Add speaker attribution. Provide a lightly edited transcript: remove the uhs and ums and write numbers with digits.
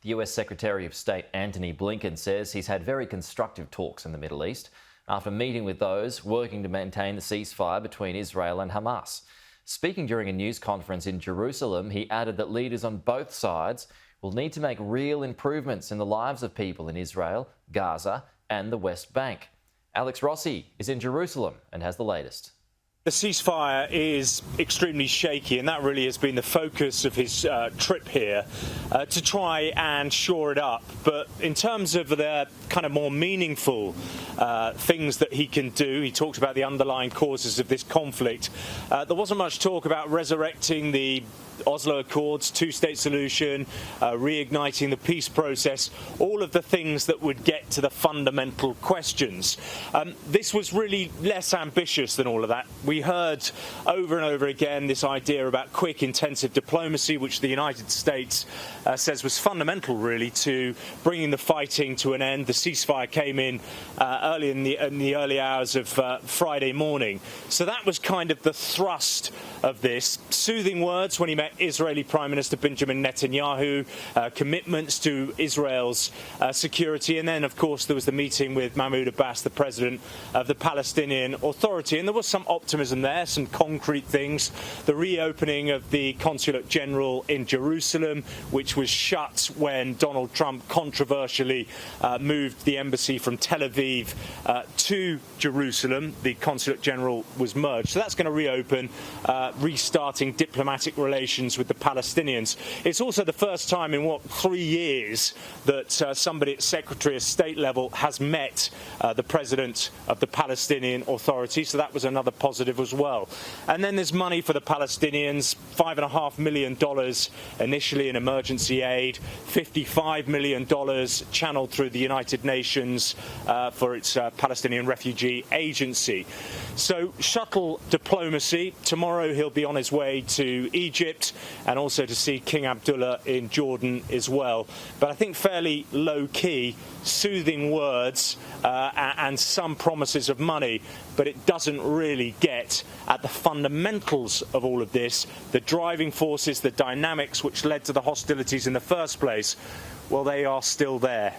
Speaker 1: The US Secretary of State Antony Blinken says he's had very constructive talks in the Middle East after meeting with those working to maintain the ceasefire between Israel and Hamas. Speaking during a news conference in Jerusalem, he added that leaders on both sides will need to make real improvements in the lives of people in Israel, Gaza and the West Bank. Alex Rossi is in Jerusalem and has the latest.
Speaker 2: The ceasefire is extremely shaky, and that really has been the focus of his trip here, to try and shore it up. But in terms of the kind of more meaningful things that he can do, he talked about the underlying causes of this conflict. There wasn't much talk about resurrecting the Oslo Accords, two-state solution, reigniting the peace process, all of the things that would get to the fundamental questions. This was really less ambitious than all of that. We heard over and over again this idea about quick, intensive diplomacy, which the United States says was fundamental, really, to bringing the fighting to an end. The ceasefire came in early in the early hours of Friday morning. So that was kind of the thrust of this. Soothing words when he met Israeli Prime Minister Benjamin Netanyahu, commitments to Israel's security, and then, of course, there was the meeting with Mahmoud Abbas, the president of the Palestinian Authority, and there was some optimism there, some concrete things. The reopening of the Consulate General in Jerusalem, which was shut when Donald Trump controversially moved the embassy from Tel Aviv to Jerusalem. The Consulate General was merged, so that's going to reopen, restarting diplomatic relations with the Palestinians. It's also the first time in 3 years that somebody at Secretary of State level has met the president of the Palestinian Authority, so that was another positive as well. And then there's money for the Palestinians, $5.5 million initially in emergency aid, $55 million channeled through the United Nations for its Palestinian Refugee Agency. So shuttle diplomacy. Tomorrow he'll be on his way to Egypt and also to see King Abdullah in Jordan as well. But I think fairly low-key, soothing words and some promises of money, but it doesn't really get at the fundamentals of all of this, the driving forces, the dynamics which led to the hostilities in the first place. Well, they are still there.